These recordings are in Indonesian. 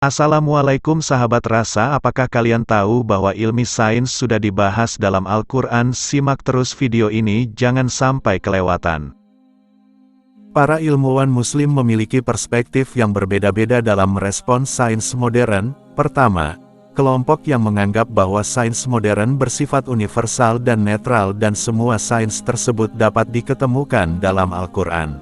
Assalamualaikum sahabat rasa, apakah kalian tahu bahwa ilmu sains sudah dibahas dalam Al-Quran? Simak terus video ini, jangan sampai kelewatan. Para ilmuwan muslim memiliki perspektif yang berbeda-beda dalam merespons sains modern. Pertama, kelompok yang menganggap bahwa sains modern bersifat universal dan netral dan semua sains tersebut dapat diketemukan dalam Al-Quran.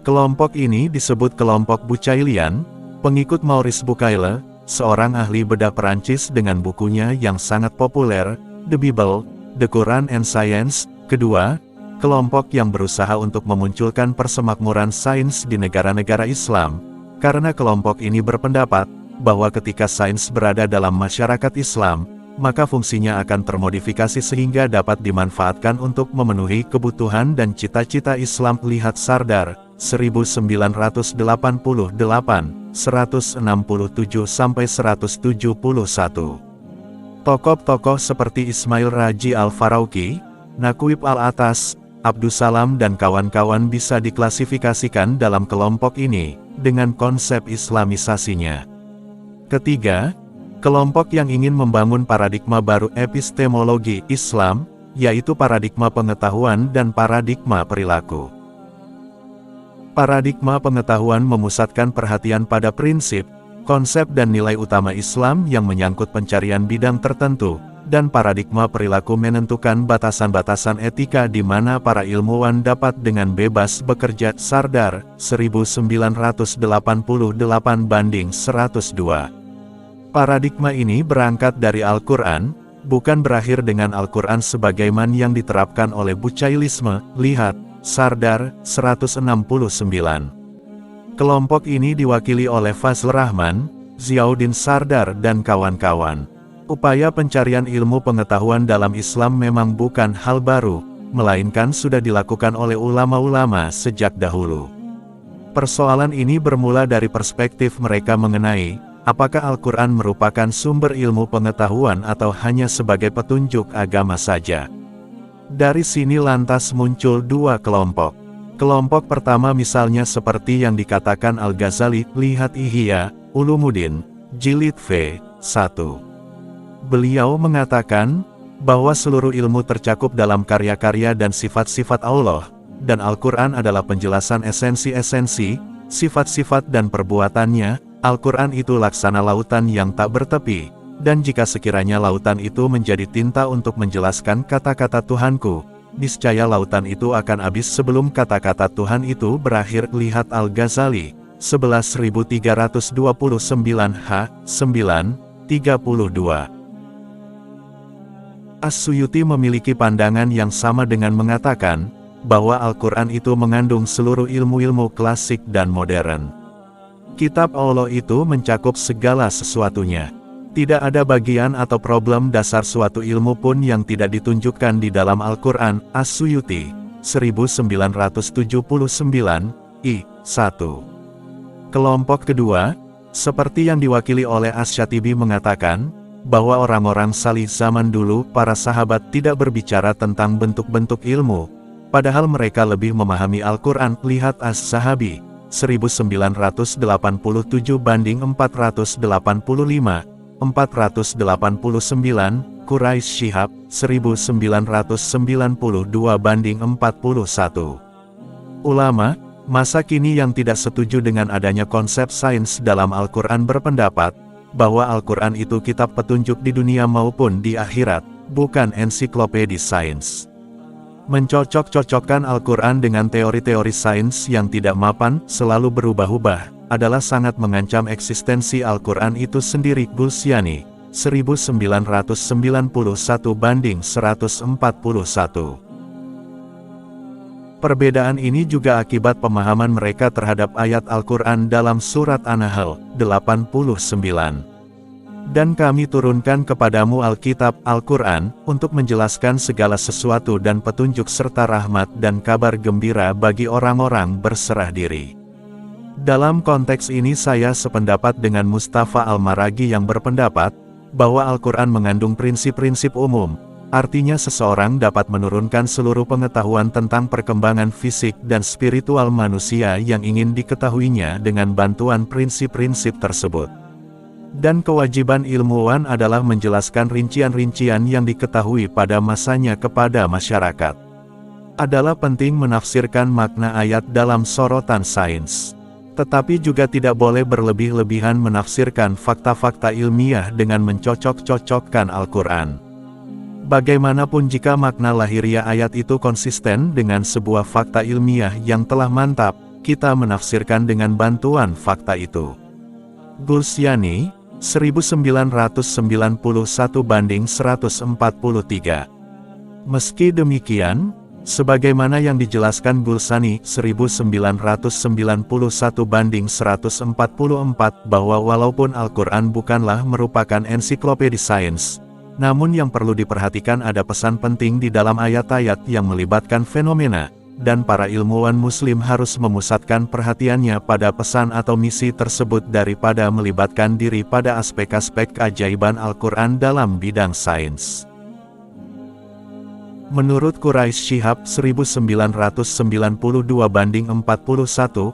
Kelompok ini disebut kelompok Bucailian, pengikut Maurice Bucaille, seorang ahli bedah Perancis dengan bukunya yang sangat populer, The Bible, The Quran and Science. Kedua, kelompok yang berusaha untuk memunculkan persemakmuran sains di negara-negara Islam, karena kelompok ini berpendapat bahwa ketika sains berada dalam masyarakat Islam, maka fungsinya akan termodifikasi sehingga dapat dimanfaatkan untuk memenuhi kebutuhan dan cita-cita Islam. Lihat Sardar, 1988, 167-171. Tokoh-tokoh seperti Ismail Raji Al-Farauqi, Naqib Al-Atas, Abdussalam dan kawan-kawan bisa diklasifikasikan dalam kelompok ini, dengan konsep islamisasinya. Ketiga, kelompok yang ingin membangun paradigma baru epistemologi Islam, yaitu paradigma pengetahuan dan paradigma perilaku. Paradigma pengetahuan memusatkan perhatian pada prinsip, konsep dan nilai utama Islam yang menyangkut pencarian bidang tertentu, dan paradigma perilaku menentukan batasan-batasan etika di mana para ilmuwan dapat dengan bebas bekerja. Sardar, 1988-102. Paradigma ini berangkat dari Al-Quran, bukan berakhir dengan Al-Quran sebagaimana yang diterapkan oleh Bucailisme. Lihat Sardar, 169. Kelompok ini diwakili oleh Fazl Rahman, Ziauddin Sardar dan kawan-kawan. Upaya pencarian ilmu pengetahuan dalam Islam memang bukan hal baru, melainkan sudah dilakukan oleh ulama-ulama sejak dahulu. Persoalan ini bermula dari perspektif mereka mengenai, apakah Al-Quran merupakan sumber ilmu pengetahuan atau hanya sebagai petunjuk agama saja. Dari sini lantas muncul dua kelompok. Kelompok pertama misalnya seperti yang dikatakan Al-Ghazali, lihat Ihya Ulumuddin, Jilid V, 1. Beliau mengatakan, bahwa seluruh ilmu tercakup dalam karya-karya dan sifat-sifat Allah, dan Al-Quran adalah penjelasan esensi-esensi, sifat-sifat dan perbuatannya. Al-Quran itu laksana lautan yang tak bertepi, dan jika sekiranya lautan itu menjadi tinta untuk menjelaskan kata-kata Tuhanku, niscaya lautan itu akan habis sebelum kata-kata Tuhan itu berakhir. Lihat Al-Ghazali, 11329 H. 9, 32. As-Suyuti memiliki pandangan yang sama dengan mengatakan, bahwa Al-Quran itu mengandung seluruh ilmu-ilmu klasik dan modern. Kitab Allah itu mencakup segala sesuatunya. Tidak ada bagian atau problem dasar suatu ilmu pun yang tidak ditunjukkan di dalam Al-Quran. As-Suyuti, 1979, I. 1. Kelompok kedua, seperti yang diwakili oleh Asy-Syatibi mengatakan, bahwa orang-orang salih zaman dulu, para sahabat tidak berbicara tentang bentuk-bentuk ilmu, padahal mereka lebih memahami Al-Quran. Lihat As-Sahabi, 1987 banding 485, 489, Quraisy Shihab, 1992 banding 41. Ulama masa kini yang tidak setuju dengan adanya konsep sains dalam Al-Quran berpendapat, bahwa Al-Quran itu kitab petunjuk di dunia maupun di akhirat, bukan ensiklopedi sains. Mencocok-cocokkan Al-Quran dengan teori-teori sains yang tidak mapan, selalu berubah-ubah, adalah sangat mengancam eksistensi Al-Quran itu sendiri. Gulsiani, 1991 banding 141. Perbedaan ini juga akibat pemahaman mereka terhadap ayat Al-Quran dalam surat An-Nahl, 89. Dan kami turunkan kepadamu Alkitab, Al-Quran, untuk menjelaskan segala sesuatu dan petunjuk serta rahmat dan kabar gembira bagi orang-orang berserah diri. Dalam konteks ini saya sependapat dengan Mustafa Al-Maraghi yang berpendapat, bahwa Al-Quran mengandung prinsip-prinsip umum. Artinya seseorang dapat menurunkan seluruh pengetahuan tentang perkembangan fisik dan spiritual manusia yang ingin diketahuinya dengan bantuan prinsip-prinsip tersebut. Dan kewajiban ilmuwan adalah menjelaskan rincian-rincian yang diketahui pada masanya kepada masyarakat. Adalah penting menafsirkan makna ayat dalam sorotan sains. Tetapi juga tidak boleh berlebih-lebihan menafsirkan fakta-fakta ilmiah dengan mencocok-cocokkan Al-Quran. Bagaimanapun jika makna lahiriah ayat itu konsisten dengan sebuah fakta ilmiah yang telah mantap, kita menafsirkan dengan bantuan fakta itu. Gulsiani, 1991-143. Meski demikian, sebagaimana yang dijelaskan Gulsani 1991-144 bahwa walaupun Al-Quran bukanlah merupakan ensiklopedi sains, namun yang perlu diperhatikan ada pesan penting di dalam ayat-ayat yang melibatkan fenomena, dan para ilmuwan muslim harus memusatkan perhatiannya pada pesan atau misi tersebut daripada melibatkan diri pada aspek-aspek keajaiban Al-Quran dalam bidang sains. Menurut Quraisy Shihab 1992-41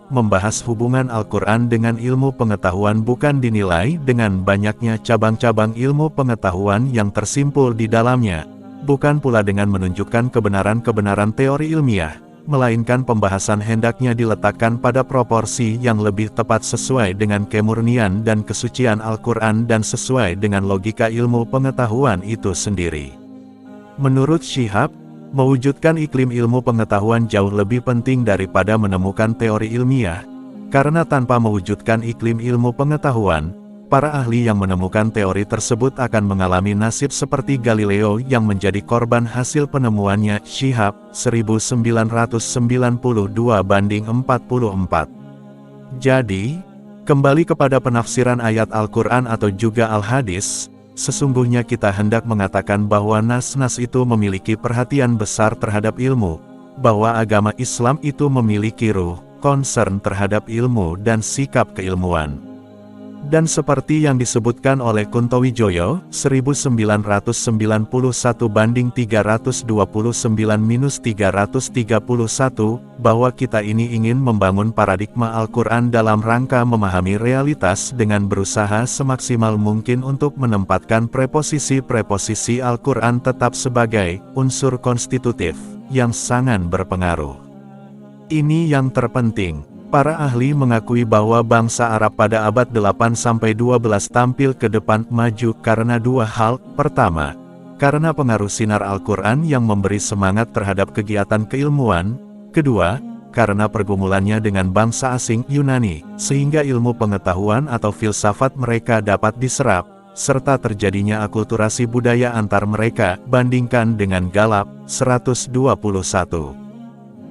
membahas hubungan Al-Quran dengan ilmu pengetahuan bukan dinilai dengan banyaknya cabang-cabang ilmu pengetahuan yang tersimpul di dalamnya, bukan pula dengan menunjukkan kebenaran-kebenaran teori ilmiah, melainkan pembahasan hendaknya diletakkan pada proporsi yang lebih tepat sesuai dengan kemurnian dan kesucian Al-Quran dan sesuai dengan logika ilmu pengetahuan itu sendiri. Menurut Shihab, mewujudkan iklim ilmu pengetahuan jauh lebih penting daripada menemukan teori ilmiah, karena tanpa mewujudkan iklim ilmu pengetahuan, para ahli yang menemukan teori tersebut akan mengalami nasib seperti Galileo yang menjadi korban hasil penemuannya. Shihab, 1992-44. Jadi, kembali kepada penafsiran ayat Al-Quran atau juga Al-Hadis, sesungguhnya kita hendak mengatakan bahwa nas-nas itu memiliki perhatian besar terhadap ilmu, bahwa agama Islam itu memiliki ruh, concern terhadap ilmu dan sikap keilmuan. Dan seperti yang disebutkan oleh Kuntowijoyo, 1991-329-331, bahwa kita ini ingin membangun paradigma Al-Quran dalam rangka memahami realitas dengan berusaha semaksimal mungkin untuk menempatkan preposisi-preposisi Al-Quran tetap sebagai unsur konstitutif, yang sangat berpengaruh. Ini yang terpenting. Para ahli mengakui bahwa bangsa Arab pada abad 8-12 tampil ke depan maju karena dua hal. Pertama, karena pengaruh sinar Al-Quran yang memberi semangat terhadap kegiatan keilmuan. Kedua, karena pergumulannya dengan bangsa asing Yunani, sehingga ilmu pengetahuan atau filsafat mereka dapat diserap, serta terjadinya akulturasi budaya antar mereka, bandingkan dengan Galap, 121.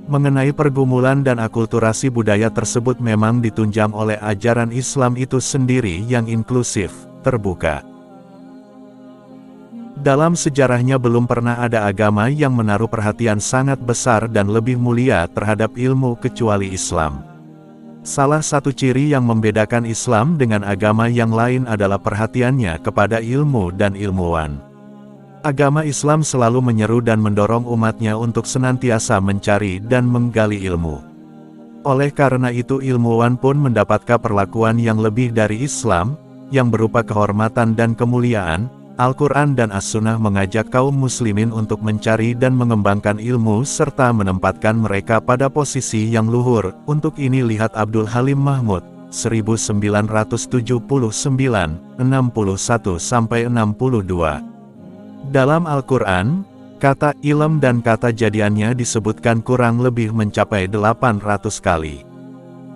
Mengenai pergumulan dan akulturasi budaya tersebut memang ditunjang oleh ajaran Islam itu sendiri yang inklusif, terbuka. Dalam sejarahnya belum pernah ada agama yang menaruh perhatian sangat besar dan lebih mulia terhadap ilmu kecuali Islam. Salah satu ciri yang membedakan Islam dengan agama yang lain adalah perhatiannya kepada ilmu dan ilmuwan. Agama Islam selalu menyeru dan mendorong umatnya untuk senantiasa mencari dan menggali ilmu. Oleh karena itu ilmuwan pun mendapatkan perlakuan yang lebih dari Islam, yang berupa kehormatan dan kemuliaan. Al-Quran dan As-Sunnah mengajak kaum muslimin untuk mencari dan mengembangkan ilmu serta menempatkan mereka pada posisi yang luhur. Untuk ini lihat Abdul Halim Mahmud, 1979-61-62. Dalam Al-Quran, kata ilm dan kata jadiannya disebutkan kurang lebih mencapai 800 kali.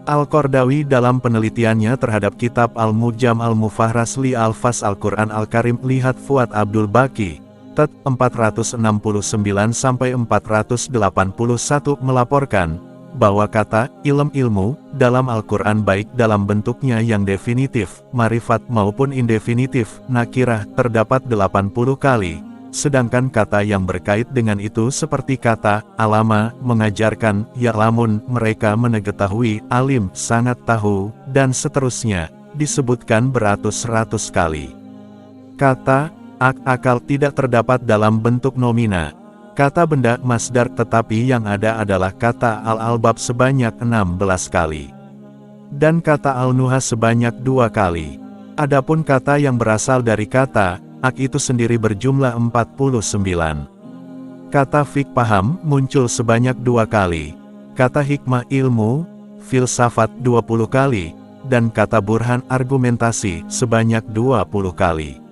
Al-Qardawi dalam penelitiannya terhadap kitab Al-Mujam Al-Mufahras li Al-Fas Al-Quran Al-Karim lihat Fuad Abdul Baqi, Tet 469-481 melaporkan, bahwa kata ilmu dalam Al-Quran baik dalam bentuknya yang definitif, marifat maupun indefinitif, nakirah terdapat 80 kali, sedangkan kata yang berkait dengan itu seperti kata alama, mengajarkan, ya'lamun, mereka mengetahui, alim, sangat tahu, dan seterusnya, disebutkan beratus-ratus kali. Kata akal tidak terdapat dalam bentuk nomina. Kata benda masdar tetapi yang ada adalah kata al-albab sebanyak 16 kali. Dan kata al-nuha sebanyak 2 kali. Adapun kata yang berasal dari kata ak itu sendiri berjumlah 49. Kata fik paham muncul sebanyak 2 kali. Kata hikmah ilmu, filsafat 20 kali. Dan kata burhan argumentasi sebanyak 20 kali.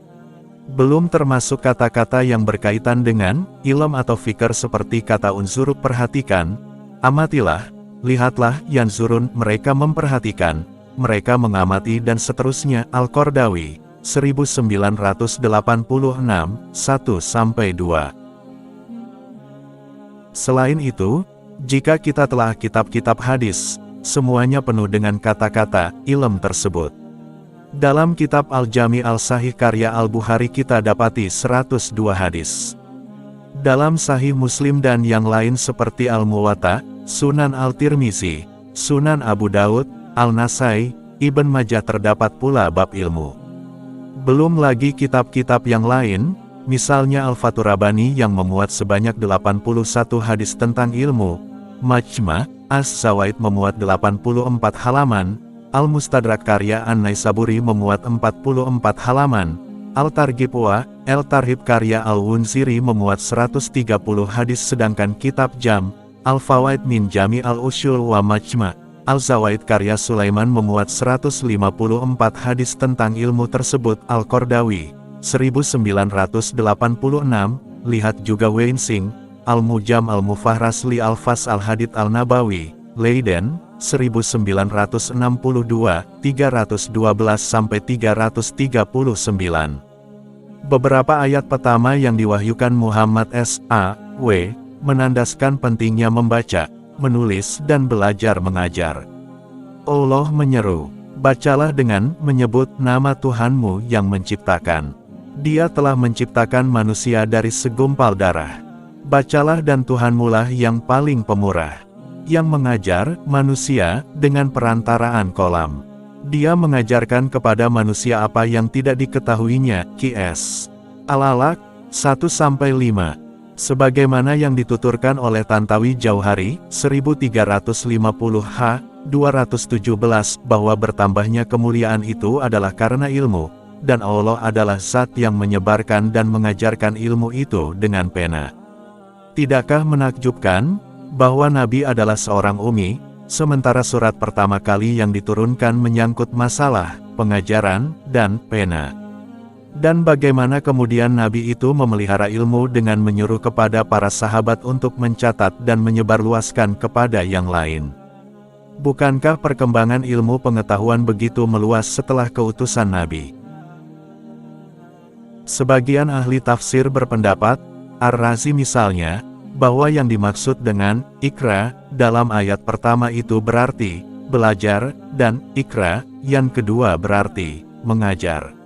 Belum termasuk kata-kata yang berkaitan dengan ilm atau fikir seperti kata unzur perhatikan, amatilah, lihatlah, yanzurun mereka memperhatikan, mereka mengamati dan seterusnya. Al-Qardawi 1986 1-2. Selain itu, jika kita telah kitab-kitab hadis, semuanya penuh dengan kata-kata ilm tersebut. Dalam kitab Al-Jami Al-Sahih karya Al-Bukhari kita dapati 102 hadis. Dalam Sahih Muslim dan yang lain seperti Al-Muwatta, Sunan Al-Tirmizi, Sunan Abu Daud, Al-Nasai, Ibn Majah terdapat pula bab ilmu. Belum lagi kitab-kitab yang lain, misalnya Al-Fathurabani yang memuat sebanyak 81 hadis tentang ilmu, Majma' As-Zawaid memuat 84 halaman, Al-Mustadrak karya An-Naisaburi memuat 44 halaman, Al-Targhib wa Al-Tarhib karya Al-Wunziri memuat 130 hadis sedangkan kitab Jam' Al-Fawaid min Jami Al-Usyul wa Majma' Al-Zawaid karya Sulaiman memuat 154 hadis tentang ilmu tersebut. Al-Qardawi 1986, lihat juga Weinsing, Al-Mujam Al-Mufahras li Al-Fas Al-Hadith Al-Nabawi, Leiden, 1962, 312-339. Beberapa ayat pertama yang diwahyukan Muhammad S.A.W. menandaskan pentingnya membaca, menulis dan belajar mengajar. Allah menyeru, bacalah dengan menyebut nama Tuhanmu yang menciptakan. Dia telah menciptakan manusia dari segumpal darah. Bacalah dan Tuhanmulah yang paling pemurah, yang mengajar manusia dengan perantaraan kolam. Dia mengajarkan kepada manusia apa yang tidak diketahuinya. Qs. Al-Alaq 1-5. Sebagaimana yang dituturkan oleh Tantawi Jauhari 1350H 217 bahwa bertambahnya kemuliaan itu adalah karena ilmu, dan Allah adalah zat yang menyebarkan dan mengajarkan ilmu itu dengan pena. Tidakkah menakjubkan bahwa Nabi adalah seorang ummi, sementara surat pertama kali yang diturunkan menyangkut masalah pengajaran dan pena? Dan bagaimana kemudian Nabi itu memelihara ilmu dengan menyuruh kepada para sahabat untuk mencatat dan menyebarluaskan kepada yang lain? Bukankah perkembangan ilmu pengetahuan begitu meluas setelah keutusan Nabi? Sebagian ahli tafsir berpendapat, Ar-Razi misalnya, bahwa yang dimaksud dengan Iqra dalam ayat pertama itu berarti belajar, dan Iqra yang kedua berarti mengajar.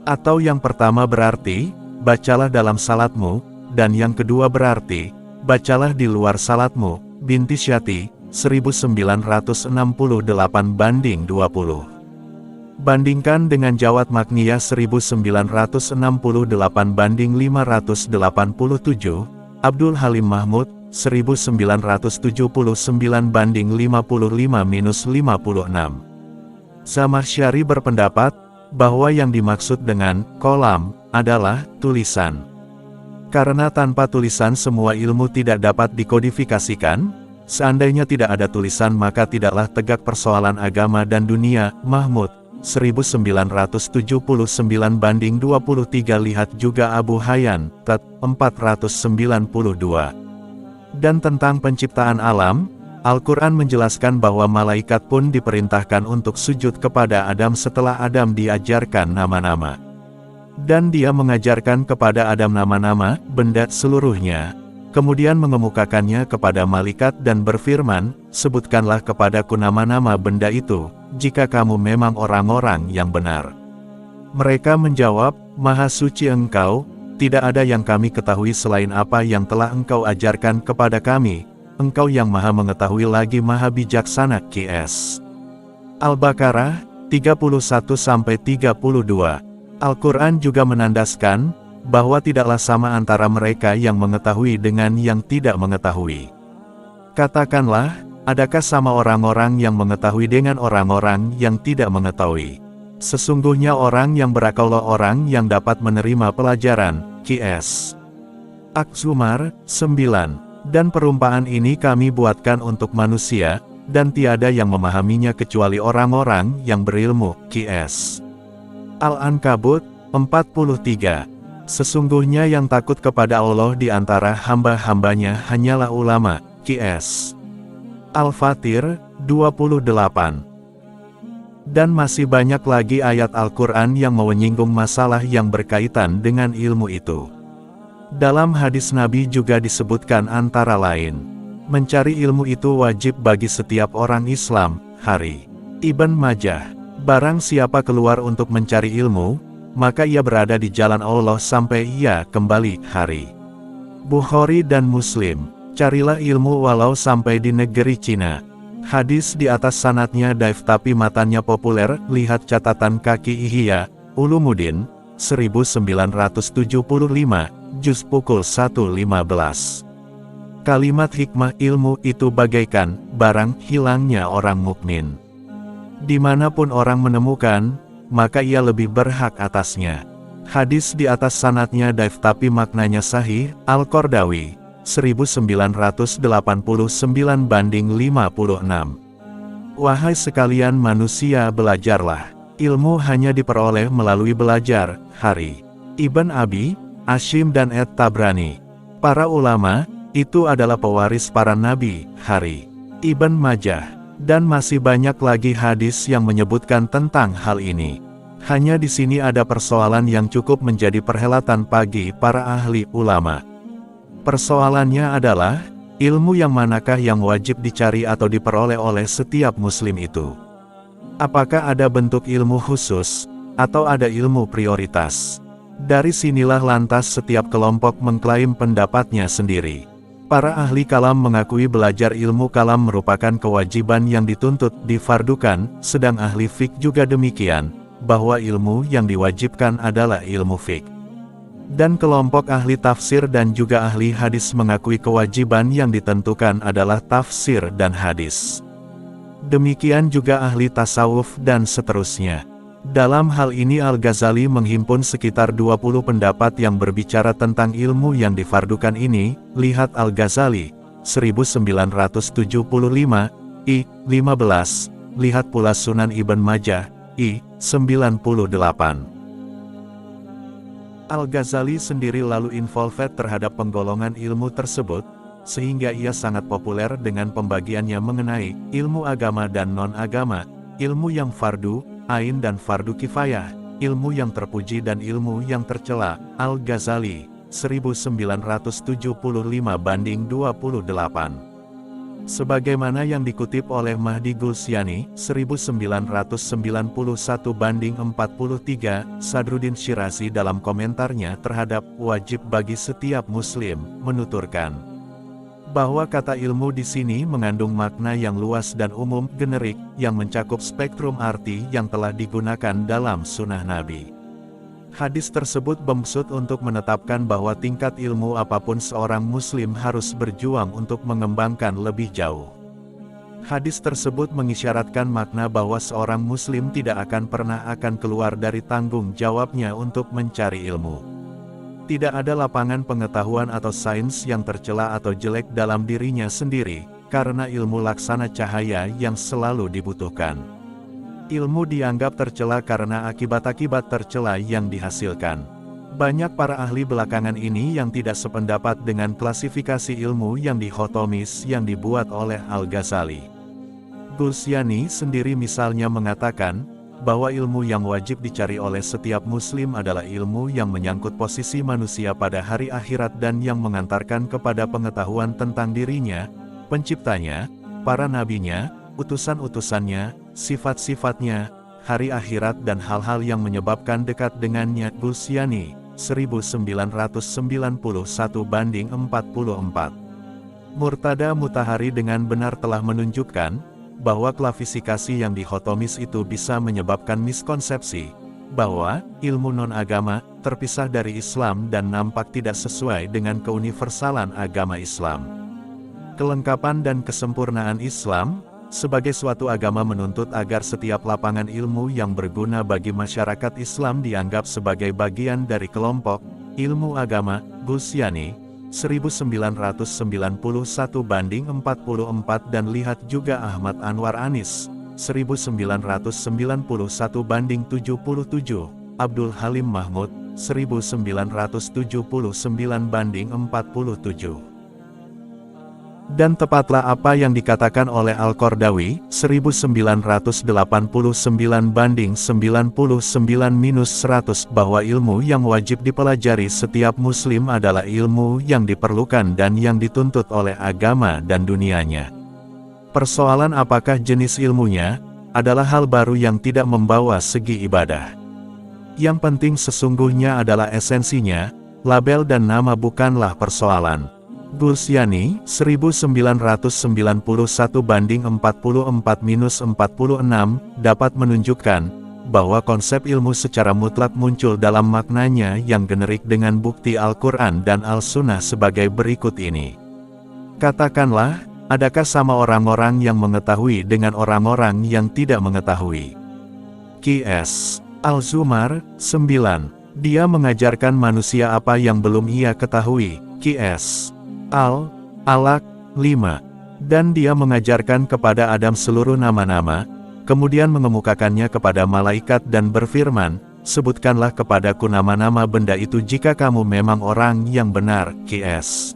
Atau yang pertama berarti bacalah dalam salatmu, dan yang kedua berarti bacalah di luar salatmu. Binti Syati 1968-20. Bandingkan dengan Jawad Makniyah 1968-587, Abdul Halim Mahmud 1979-55-56. Zamakhsyari berpendapat bahwa yang dimaksud dengan kolam adalah tulisan. Karena tanpa tulisan semua ilmu tidak dapat dikodifikasikan. Seandainya tidak ada tulisan maka tidaklah tegak persoalan agama dan dunia. Mahmud 1979-23. Lihat juga Abu Hayyan, Tat. 492. Dan tentang penciptaan alam, Al-Quran menjelaskan bahwa malaikat pun diperintahkan untuk sujud kepada Adam setelah Adam diajarkan nama-nama. Dan dia mengajarkan kepada Adam nama-nama benda seluruhnya. Kemudian mengemukakannya kepada malaikat dan berfirman, sebutkanlah kepadaku nama-nama benda itu, jika kamu memang orang-orang yang benar. Mereka menjawab, Maha Suci Engkau, tidak ada yang kami ketahui selain apa yang telah Engkau ajarkan kepada kami. Engkau yang Maha mengetahui lagi Maha bijaksana. Qs. Al-Baqarah 31-32. Al-Quran juga menandaskan bahwa tidaklah sama antara mereka yang mengetahui dengan yang tidak mengetahui. Katakanlah, adakah sama orang-orang yang mengetahui dengan orang-orang yang tidak mengetahui? Sesungguhnya orang yang berakal orang yang dapat menerima pelajaran. Qs. Az-Zumar 9. Dan perumpamaan ini kami buatkan untuk manusia, dan tiada yang memahaminya kecuali orang-orang yang berilmu. Qs. Al-Ankabut 43. Sesungguhnya yang takut kepada Allah di antara hamba-hambanya hanyalah ulama. Qs. Al-Fatir 28. Dan masih banyak lagi ayat Al-Quran yang menyinggung masalah yang berkaitan dengan ilmu itu. Dalam hadis Nabi juga disebutkan antara lain, mencari ilmu itu wajib bagi setiap orang Islam. Hari Ibn Majah. Barang siapa keluar untuk mencari ilmu, maka ia berada di jalan Allah sampai ia kembali. Hari Bukhari dan Muslim. Carilah ilmu walau sampai di negeri Cina. Hadis di atas sanadnya daif tapi matanya populer. Lihat catatan kaki Ihya Ulumuddin 1975, juz pukul 1.15. Kalimat hikmah ilmu itu bagaikan barang hilangnya orang mukmin. Dimanapun orang menemukan, maka ia lebih berhak atasnya. Hadis di atas sanadnya daif tapi maknanya sahih. Al-Qardawi 1989 banding 56. Wahai sekalian manusia, belajarlah. Ilmu hanya diperoleh melalui belajar. Hari Ibn Abi Hashim dan At-Tabrani. Para ulama itu adalah pewaris para nabi. Hari Ibn Majah. Dan masih banyak lagi hadis yang menyebutkan tentang hal ini. Hanya di sini ada persoalan yang cukup menjadi perhelatan bagi para ahli ulama. Persoalannya adalah, ilmu yang manakah yang wajib dicari atau diperoleh oleh setiap muslim itu? Apakah ada bentuk ilmu khusus, atau ada ilmu prioritas? Dari sinilah lantas setiap kelompok mengklaim pendapatnya sendiri. Para ahli kalam mengakui belajar ilmu kalam merupakan kewajiban yang dituntut difardukan, sedang ahli fiqh juga demikian, bahwa ilmu yang diwajibkan adalah ilmu fiqh. Dan kelompok ahli tafsir dan juga ahli hadis mengakui kewajiban yang ditentukan adalah tafsir dan hadis. Demikian juga ahli tasawuf dan seterusnya. Dalam hal ini Al-Ghazali menghimpun sekitar 20 pendapat yang berbicara tentang ilmu yang difardukan ini. Lihat Al-Ghazali 1975, I. 15. Lihat pula Sunan Ibn Majah, I. 98. Al-Ghazali sendiri lalu involved terhadap penggolongan ilmu tersebut, sehingga ia sangat populer dengan pembagiannya mengenai ilmu agama dan non-agama, ilmu yang fardu, ain dan fardu kifayah, ilmu yang terpuji dan ilmu yang tercela. Al-Ghazali 1975 banding 28. Sebagaimana yang dikutip oleh Mahdi Gulsiani 1991 banding 43, Sadruddin Syirazi dalam komentarnya terhadap wajib bagi setiap muslim menuturkan bahwa kata ilmu di sini mengandung makna yang luas dan umum, generik, yang mencakup spektrum arti yang telah digunakan dalam sunnah Nabi. Hadis tersebut bermaksud untuk menetapkan bahwa tingkat ilmu apapun seorang muslim harus berjuang untuk mengembangkan lebih jauh. Hadis tersebut mengisyaratkan makna bahwa seorang muslim tidak akan pernah keluar dari tanggung jawabnya untuk mencari ilmu. Tidak ada lapangan pengetahuan atau sains yang tercela atau jelek dalam dirinya sendiri, karena ilmu laksana cahaya yang selalu dibutuhkan. Ilmu dianggap tercela karena akibat-akibat tercela yang dihasilkan. Banyak para ahli belakangan ini yang tidak sependapat dengan klasifikasi ilmu yang dihotomis yang dibuat oleh Al-Ghazali. Gulsiani sendiri misalnya mengatakan, bahwa ilmu yang wajib dicari oleh setiap muslim adalah ilmu yang menyangkut posisi manusia pada hari akhirat dan yang mengantarkan kepada pengetahuan tentang dirinya, penciptanya, para nabinya, utusan-utusannya, sifat-sifatnya, hari akhirat dan hal-hal yang menyebabkan dekat dengannya. Gulsiani 1991 banding 44. Murtada Mutahari dengan benar telah menunjukkan bahwa klasifikasi yang dihotomis itu bisa menyebabkan miskonsepsi bahwa ilmu non-agama terpisah dari Islam dan nampak tidak sesuai dengan keuniversalan agama Islam. Kelengkapan dan kesempurnaan Islam Sebagai suatu agama menuntut agar setiap lapangan ilmu yang berguna bagi masyarakat Islam dianggap sebagai bagian dari kelompok ilmu agama. Busyani, 1991 banding 44, dan lihat juga Ahmad Anwar Anis, 1991 banding 77, Abdul Halim Mahmud, 1979 banding 47. Dan tepatlah apa yang dikatakan oleh Al-Qardawi, 1989 banding 99-100, bahwa ilmu yang wajib dipelajari setiap muslim adalah ilmu yang diperlukan dan yang dituntut oleh agama dan dunianya. Persoalan apakah jenis ilmunya, adalah hal baru yang tidak membawa segi ibadah. Yang penting sesungguhnya adalah esensinya, label dan nama bukanlah persoalan. Busyani, 1991 banding 44-46, dapat menunjukkan bahwa konsep ilmu secara mutlak muncul dalam maknanya yang generik dengan bukti Al-Quran dan Al-Sunnah sebagai berikut ini. Katakanlah, adakah sama orang-orang yang mengetahui dengan orang-orang yang tidak mengetahui? Qs. Al-Zumar, 9. Dia mengajarkan manusia apa yang belum ia ketahui. Qs. Al-Alaq, 5. Dan dia mengajarkan kepada Adam seluruh nama-nama, kemudian mengemukakannya kepada malaikat dan berfirman, sebutkanlah kepadaku nama-nama benda itu jika kamu memang orang yang benar. Qs.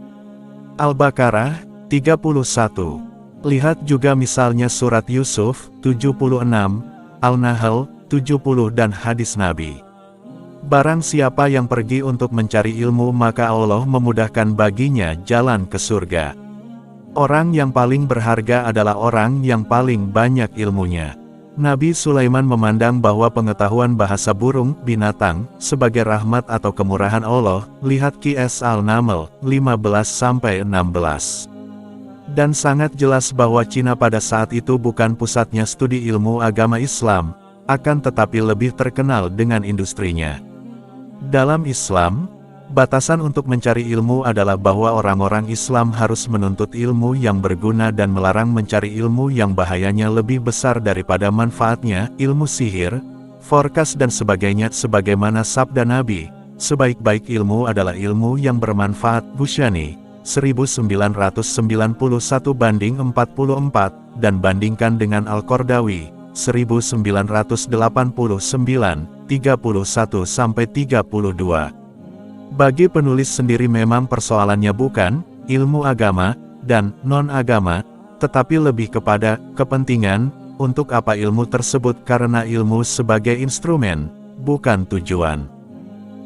Al-Baqarah, 31. Lihat juga misalnya surat Yusuf, 76, Al-Nahl, 70 dan hadis Nabi. Barang siapa yang pergi untuk mencari ilmu maka Allah memudahkan baginya jalan ke surga. Orang yang paling berharga adalah orang yang paling banyak ilmunya. Nabi Sulaiman memandang bahwa pengetahuan bahasa burung, binatang, sebagai rahmat atau kemurahan Allah. Lihat Qs Al-Naml, 15-16. Dan sangat jelas bahwa Cina pada saat itu bukan pusatnya studi ilmu agama Islam, akan tetapi lebih terkenal dengan industrinya. Dalam Islam, batasan untuk mencari ilmu adalah bahwa orang-orang Islam harus menuntut ilmu yang berguna dan melarang mencari ilmu yang bahayanya lebih besar daripada manfaatnya, ilmu sihir, forecast dan sebagainya. Sebagaimana sabda Nabi, sebaik-baik ilmu adalah ilmu yang bermanfaat. Busyani, 1991 banding 44, dan bandingkan dengan Al-Qardawi, 1989, 31-32. Bagi penulis sendiri memang persoalannya bukan ilmu agama dan non-agama, tetapi lebih kepada kepentingan, untuk apa ilmu tersebut, karena ilmu sebagai instrumen, bukan tujuan.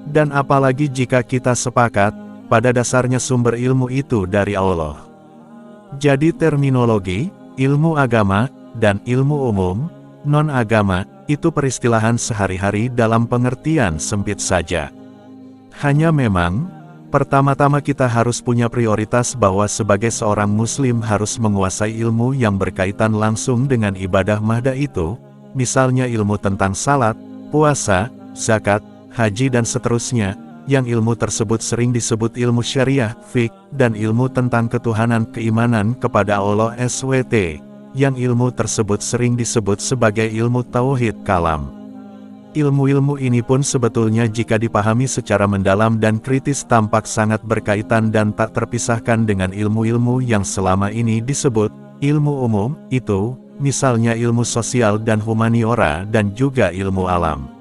Dan apalagi jika kita sepakat, pada dasarnya sumber ilmu itu dari Allah. Jadi terminologi, ilmu agama, dan ilmu umum, non-agama, itu peristilahan sehari-hari dalam pengertian sempit saja. Hanya memang, pertama-tama kita harus punya prioritas bahwa sebagai seorang muslim harus menguasai ilmu yang berkaitan langsung dengan ibadah mahda itu, misalnya ilmu tentang salat, puasa, zakat, haji dan seterusnya, yang ilmu tersebut sering disebut ilmu syariah, fiqh, dan ilmu tentang ketuhanan, keimanan kepada Allah SWT, yang ilmu tersebut sering disebut sebagai ilmu tauhid kalam. Ilmu-ilmu ini pun sebetulnya jika dipahami secara mendalam dan kritis tampak sangat berkaitan dan tak terpisahkan dengan ilmu-ilmu yang selama ini disebut ilmu umum, itu, misalnya ilmu sosial dan humaniora dan juga ilmu alam.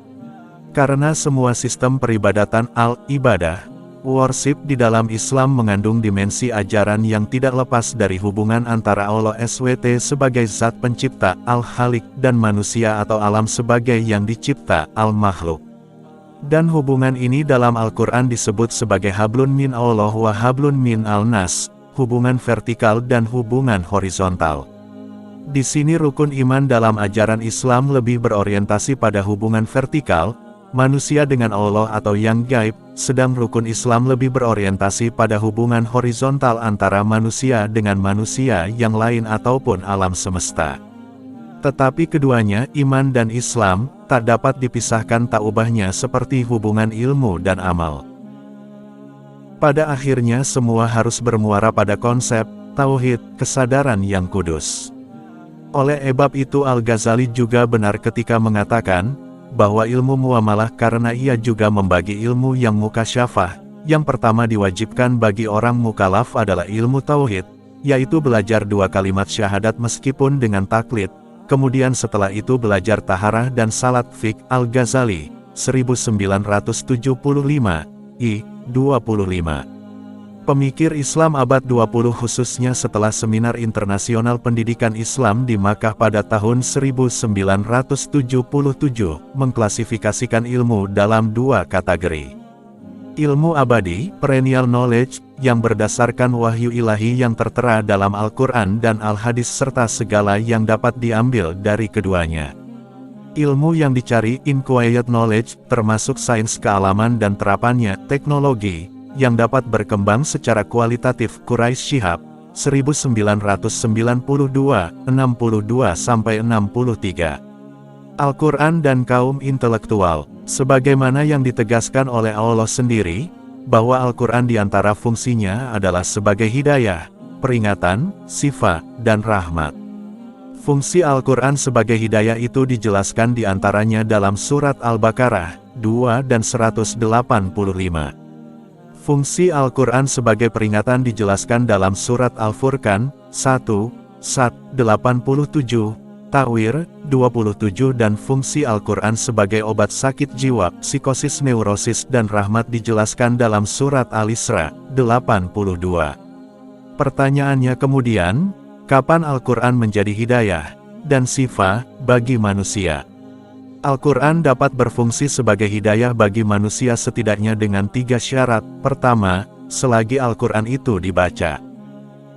Karena semua sistem peribadatan al-ibadah, worship di dalam Islam mengandung dimensi ajaran yang tidak lepas dari hubungan antara Allah SWT sebagai zat pencipta, al-Khaliq, dan manusia atau alam sebagai yang dicipta, al-Makhluk. Dan hubungan ini dalam Al-Quran disebut sebagai hablun min Allah wa hablun min al-nas, hubungan vertikal dan hubungan horizontal. Di sini rukun iman dalam ajaran Islam lebih berorientasi pada hubungan vertikal, manusia dengan Allah atau yang gaib, sedang rukun Islam lebih berorientasi pada hubungan horizontal antara manusia dengan manusia yang lain ataupun alam semesta. Tetapi keduanya, iman dan Islam, tak dapat dipisahkan tak ubahnya seperti hubungan ilmu dan amal. Pada akhirnya semua harus bermuara pada konsep, tauhid, kesadaran yang kudus. Oleh sebab itu Al-Ghazali juga benar ketika mengatakan, bahwa ilmu muamalah karena ia juga membagi ilmu yang mukasyafah. Yang pertama diwajibkan bagi orang mukalaf adalah ilmu tauhid, yaitu belajar 2 kalimat syahadat meskipun dengan taklid. Kemudian setelah itu belajar taharah dan salat fiqh. Al-Ghazali, 1975, I. 25. Pemikir Islam abad 20 khususnya setelah Seminar Internasional Pendidikan Islam di Makkah pada tahun 1977, mengklasifikasikan ilmu dalam 2 kategori. Ilmu abadi, perennial knowledge, yang berdasarkan wahyu ilahi yang tertera dalam Al-Quran dan Al-Hadis serta segala yang dapat diambil dari keduanya. Ilmu yang dicari, inquired knowledge, termasuk sains kealaman dan terapannya, teknologi, yang dapat berkembang secara kualitatif. Quraish Shihab, 1992, 62-63. Al-Quran dan kaum intelektual, sebagaimana yang ditegaskan oleh Allah sendiri, bahwa Al-Quran diantara fungsinya adalah sebagai hidayah, peringatan, sifat, dan rahmat. Fungsi Al-Quran sebagai hidayah itu dijelaskan diantaranya dalam surat Al-Baqarah 2 dan 185. Fungsi Al-Quran sebagai peringatan dijelaskan dalam surat Al-Furqan 1, 87, Ta'wir, 27 dan fungsi Al-Quran sebagai obat sakit jiwa, psikosis, neurosis dan rahmat dijelaskan dalam surat Al-Isra, 82. Pertanyaannya kemudian, kapan Al-Quran menjadi hidayah dan sifat bagi manusia? Al-Quran dapat berfungsi sebagai hidayah bagi manusia setidaknya dengan 3 syarat. Pertama, selagi Al-Quran itu dibaca.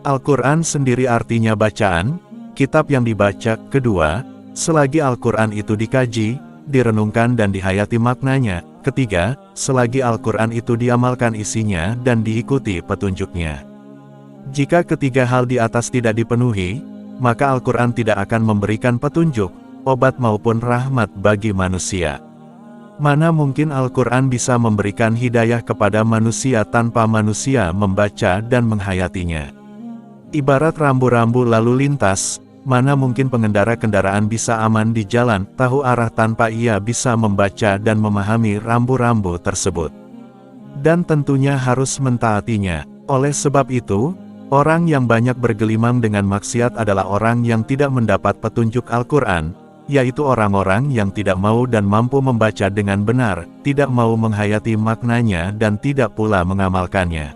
Al-Quran sendiri artinya bacaan, kitab yang dibaca. Kedua, selagi Al-Quran itu dikaji, direnungkan dan dihayati maknanya. Ketiga, selagi Al-Quran itu diamalkan isinya dan diikuti petunjuknya. Jika ketiga hal di atas tidak dipenuhi, maka Al-Quran tidak akan memberikan petunjuk, obat maupun rahmat bagi manusia. Mana mungkin Al-Quran bisa memberikan hidayah kepada manusia tanpa manusia membaca dan menghayatinya? Ibarat rambu-rambu lalu lintas, mana mungkin pengendara kendaraan bisa aman di jalan, tahu arah tanpa ia bisa membaca dan memahami rambu-rambu tersebut. Dan tentunya harus mentaatinya. Oleh sebab itu, orang yang banyak bergelimang dengan maksiat adalah orang yang tidak mendapat petunjuk Al-Quran, yaitu orang-orang yang tidak mau dan mampu membaca dengan benar, tidak mau menghayati maknanya dan tidak pula mengamalkannya.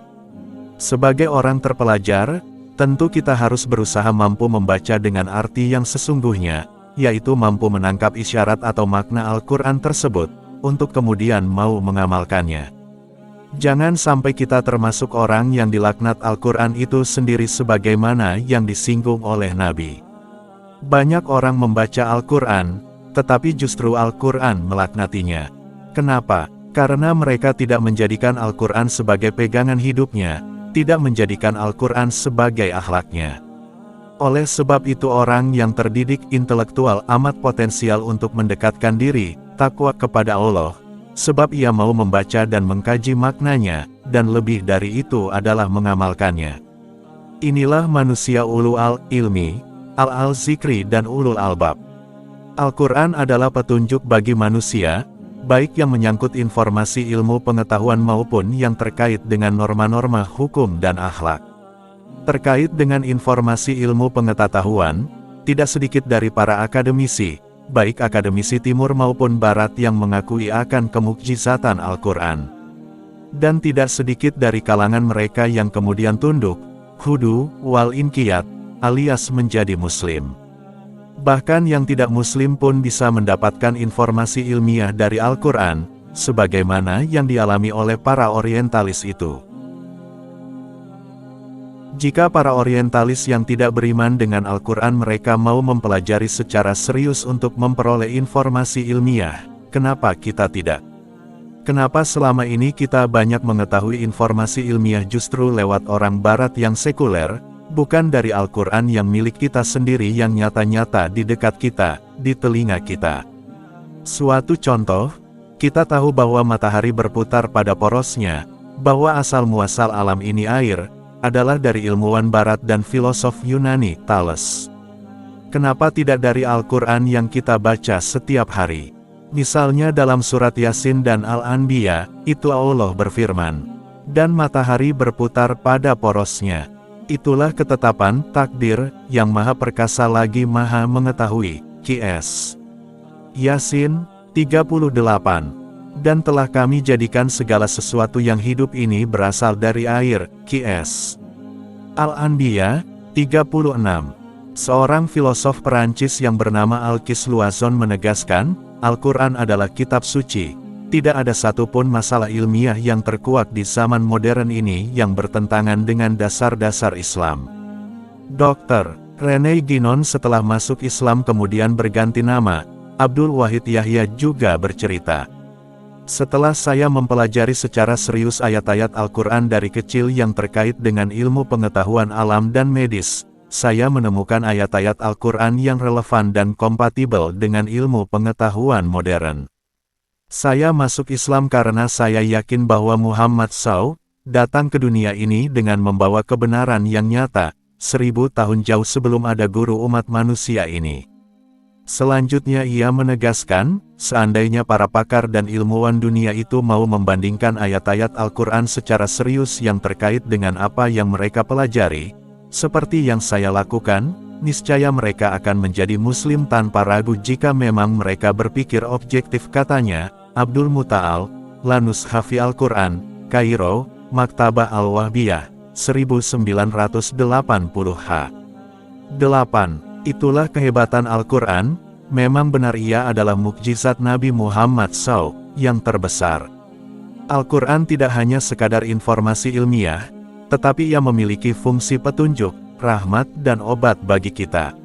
Sebagai orang terpelajar, tentu kita harus berusaha mampu membaca dengan arti yang sesungguhnya, yaitu mampu menangkap isyarat atau makna Al-Quran tersebut, untuk kemudian mau mengamalkannya. Jangan sampai kita termasuk orang yang dilaknat Al-Quran itu sendiri sebagaimana yang disinggung oleh Nabi. Banyak orang membaca Al-Quran, tetapi justru Al-Quran melaknatinya. Kenapa? Karena mereka tidak menjadikan Al-Quran sebagai pegangan hidupnya, tidak menjadikan Al-Quran sebagai akhlaknya. Oleh sebab itu orang yang terdidik intelektual amat potensial untuk mendekatkan diri, takwa kepada Allah, sebab ia mau membaca dan mengkaji maknanya, dan lebih dari itu adalah mengamalkannya. Inilah manusia ulul al-ilmi, al-zikri dan ulul albab. Al-Quran adalah petunjuk bagi manusia, baik yang menyangkut informasi ilmu pengetahuan maupun yang terkait dengan norma-norma hukum dan akhlak. Terkait dengan informasi ilmu pengetahuan, tidak sedikit dari para akademisi, baik akademisi timur maupun barat yang mengakui akan kemukjizatan Al-Quran. Dan tidak sedikit dari kalangan mereka yang kemudian tunduk, khudu, wal inqiyad, alias menjadi muslim. Bahkan yang tidak muslim pun bisa mendapatkan informasi ilmiah dari Al-Quran, sebagaimana yang dialami oleh para orientalis itu. Jika para orientalis yang tidak beriman dengan Al-Quran mereka mau mempelajari secara serius untuk memperoleh informasi ilmiah, kenapa kita tidak? Kenapa selama ini kita banyak mengetahui informasi ilmiah justru lewat orang barat yang sekuler, bukan dari Al-Quran yang milik kita sendiri yang nyata-nyata di dekat kita, di telinga kita? Suatu contoh, kita tahu bahwa matahari berputar pada porosnya, bahwa asal-muasal alam ini air, adalah dari ilmuwan barat dan filosof Yunani, Thales. Kenapa tidak dari Al-Quran yang kita baca setiap hari? Misalnya dalam surat Yasin dan Al-Anbiya, itu Allah berfirman, dan matahari berputar pada porosnya. Itulah ketetapan takdir yang maha perkasa lagi maha mengetahui. QS Yasin 38. Dan telah kami jadikan segala sesuatu yang hidup ini berasal dari air. QS Al-Anbiya 36. Seorang filosof Perancis yang bernama Alkis Loison menegaskan, Al-Quran adalah kitab suci. Tidak ada satupun masalah ilmiah yang terkuak di zaman modern ini yang bertentangan dengan dasar-dasar Islam. Dr. René Guénon setelah masuk Islam kemudian berganti nama, Abdul Wahid Yahya juga bercerita. Setelah saya mempelajari secara serius ayat-ayat Al-Quran dari kecil yang terkait dengan ilmu pengetahuan alam dan medis, saya menemukan ayat-ayat Al-Quran yang relevan dan kompatibel dengan ilmu pengetahuan modern. Saya masuk Islam karena saya yakin bahwa Muhammad SAW datang ke dunia ini dengan membawa kebenaran yang nyata, 1000 tahun jauh sebelum ada guru umat manusia ini. Selanjutnya ia menegaskan, seandainya para pakar dan ilmuwan dunia itu mau membandingkan ayat-ayat Al-Quran secara serius yang terkait dengan apa yang mereka pelajari, seperti yang saya lakukan, niscaya mereka akan menjadi muslim tanpa ragu jika memang mereka berpikir objektif, katanya. Abdul Muta'al, Lanus Hafi Al-Quran, Kairo, Maktabah Al-Wahbiyah, 1980h. 8. Itulah kehebatan Al-Quran, memang benar ia adalah mukjizat Nabi Muhammad SAW, yang terbesar. Al-Quran tidak hanya sekadar informasi ilmiah, tetapi ia memiliki fungsi petunjuk, rahmat dan obat bagi kita.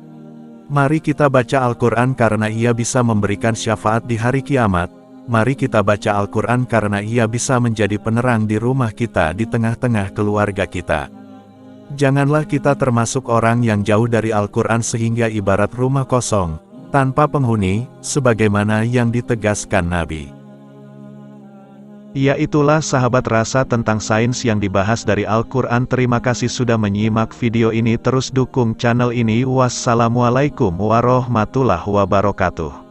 Mari kita baca Al-Quran karena ia bisa memberikan syafaat di hari kiamat. Mari kita baca Al-Quran karena ia bisa menjadi penerang di rumah kita di tengah-tengah keluarga kita. Janganlah kita termasuk orang yang jauh dari Al-Quran sehingga ibarat rumah kosong, tanpa penghuni, sebagaimana yang ditegaskan Nabi. Ya, itulah sahabat rasa tentang sains yang dibahas dari Al-Quran. Terima kasih sudah menyimak video ini, terus dukung channel ini. Wassalamualaikum warahmatullahi wabarakatuh.